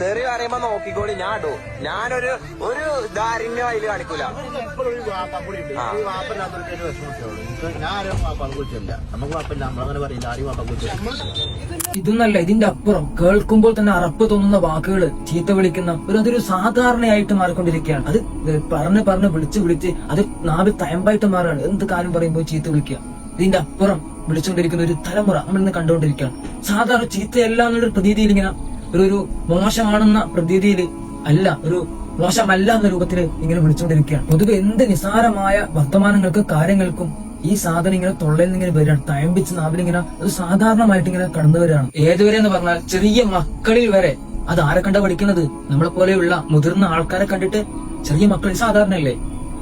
തെറി പറയുമ്പോ നോക്കിക്കോളി. ഞാൻ ഇടൂ. ഞാനൊരു ധാരിണ്യം അതിൽ കാണിക്കൂല. ഇതൊന്നല്ല, ഇതിന്റെ അപ്പുറം കേൾക്കുമ്പോൾ തന്നെ അറപ്പ് തോന്നുന്ന വാക്കുകൾ ചീത്ത വിളിക്കുന്ന അതൊരു സാധാരണയായിട്ട് മാറിക്കൊണ്ടിരിക്കുകയാണ്. അത് പറഞ്ഞ് വിളിച്ച് അത് നാവിൽ തയമ്പായിട്ട് മാറുകയാണ്. എന്ത് കാര്യം പറയുമ്പോൾ ചീത്ത വിളിക്കുക. ഇതിന്റെ അപ്പുറം വിളിച്ചുകൊണ്ടിരിക്കുന്ന ഒരു തലമുറ നമ്മൾ ഇന്ന് കണ്ടുകൊണ്ടിരിക്കുകയാണ്. സാധാരണ ചീത്തയല്ല എന്നുള്ളൊരു പ്രതീതിയിൽ ഇങ്ങനെ ഒരു മോശമാണെന്ന പ്രതീതിയിൽ അല്ല, ഒരു മോശമല്ല എന്ന രൂപത്തിൽ ഇങ്ങനെ വിളിച്ചുകൊണ്ടിരിക്കുകയാണ്. പൊതുവെ എന്ത് നിസാരമായ വർത്തമാനങ്ങൾക്കും കാര്യങ്ങൾക്കും ഈ സാധനം ഇങ്ങനെ തൊള്ളയിൽ നിന്ന് ഇങ്ങനെ വരികയാണ്. തയമ്പിച്ച് നാവിലിങ്ങനെ അത് സാധാരണമായിട്ട് ഇങ്ങനെ കടന്നു വരികയാണ്. ഏതുവരെ എന്ന് പറഞ്ഞാൽ ചെറിയ മക്കളിൽ വരെ അത് ആരെ കണ്ടാ പഠിക്കുന്നത്? നമ്മളെ പോലെയുള്ള മുതിർന്ന ആൾക്കാരെ കണ്ടിട്ട് ചെറിയ മക്കൾ സാധാരണയല്ലേ,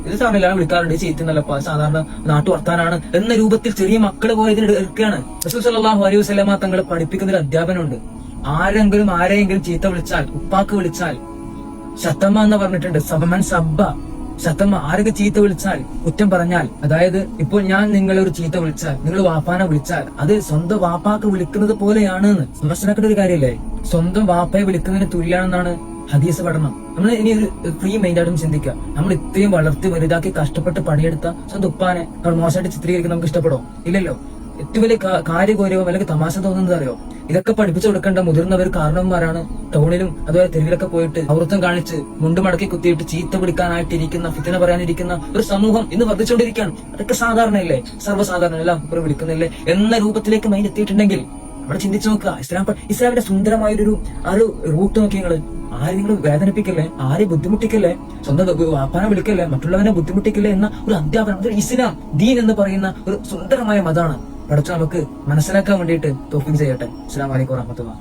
ഇത് സാധാരണ വിളിക്കാറുണ്ട്, ചീത്തുന്നല്ല സാധാരണ നാട്ടു വർത്താനാണ് എന്ന രൂപത്തിൽ ചെറിയ മക്കള് പോയി ഇതിന് എടുക്കുകയാണ്. റസൂൽ സല്ലല്ലാഹു അലൈഹി വസല്ലമ തങ്ങൾ പഠിപ്പിക്കുന്ന ഒരു അധ്യാപനമുണ്ട്. ആരെങ്കിലും ചീത്ത വിളിച്ചാൽ, ഉപ്പാക്ക് വിളിച്ചാൽ ശത്തമ്മ എന്ന് പറഞ്ഞിട്ടുണ്ട്. സബമൻ സബ്ബ ശത്തമ്മ, ആരൊക്കെ ചീത്ത വിളിച്ചാൽ, കുറ്റം പറഞ്ഞാൽ, അതായത് ഇപ്പോൾ ഞാൻ നിങ്ങളെ ഒരു ചീത്ത വിളിച്ചാൽ, നിങ്ങൾ വാപ്പാനെ വിളിച്ചാൽ അത് സ്വന്തം വാപ്പാക്ക് വിളിക്കുന്നത് പോലെയാണ് മനസ്സിലാക്കേണ്ട ഒരു കാര്യമല്ലേ. സ്വന്തം വാപ്പയെ വിളിക്കുന്നതിന് തുല്യാണെന്നാണ് ഹദീസ് പഠനം. നമ്മൾ ഇനി ഒരു ഫ്രീ മൈൻഡായിട്ടും ചിന്തിക്കുക. നമ്മൾ ഇത്രയും വളർത്തി വലുതാക്കി കഷ്ടപ്പെട്ട് പണിയെടുത്ത സ്വന്തം ഉപ്പാനെ നമ്മൾ മോശമായിട്ട് ചിത്രീകരിക്കാൻ നമുക്ക് ഇഷ്ടപ്പെടോ? ഇല്ലല്ലോ. ഏറ്റവും വലിയ കാര്യഗൗരവം അല്ലെങ്കിൽ തമാശ തോന്നുന്നത് അറിയോ? ഇതൊക്കെ പഠിപ്പിച്ചു കൊടുക്കേണ്ട മുതിർന്നവർ കാരണവന്മാരാണ്. ടൗണിലും അതുപോലെ തെരുവിലൊക്കെ പോയിട്ട് ഔറത്വം കാണിച്ച് മുണ്ട് മടക്കി കുത്തിയിട്ട് ചീത്ത പിടിക്കാനായിട്ടിരിക്കുന്ന, ഫിത്തന പറയാനിരിക്കുന്ന ഒരു സമൂഹം ഇന്ന് വർദ്ധിച്ചുകൊണ്ടിരിക്കുകയാണ്. അതൊക്കെ സാധാരണയല്ലേ, സർവ്വസാധാരണ എല്ലാം ഇപ്പം വിളിക്കുന്നില്ലേ എന്ന രൂപത്തിലേക്ക് മൈൻഡ് എത്തിയിട്ടുണ്ടെങ്കിൽ അവിടെ ചിന്തിച്ചു നോക്കുക. ഇസ്ലാമിന്റെ സുന്ദരമായൊരു റൂട്ട് നോക്കി ആരെങ്കിലും വേദനിപ്പിക്കല്ലേ, ആരെ ബുദ്ധിമുട്ടിക്കല്ലേ, സ്വന്തം വാപ്പാനെ വിളിക്കല്ലേ, മറ്റുള്ളവനെ ബുദ്ധിമുട്ടിക്കല്ലേ എന്ന ഒരു അധ്യാപനം. അതൊരു ഇസ്ലാം ദീൻ എന്ന് പറയുന്ന ഒരു സുന്ദരമായ മതമാണ്. പഠിച്ചു നമുക്ക് മനസ്സിലാക്കാൻ വേണ്ടിയിട്ട് തൗഫീഖ് ചെയ്യട്ടെ. അസ്സലാമു അലൈക്കും വറഹ്മത്തുള്ളാഹി.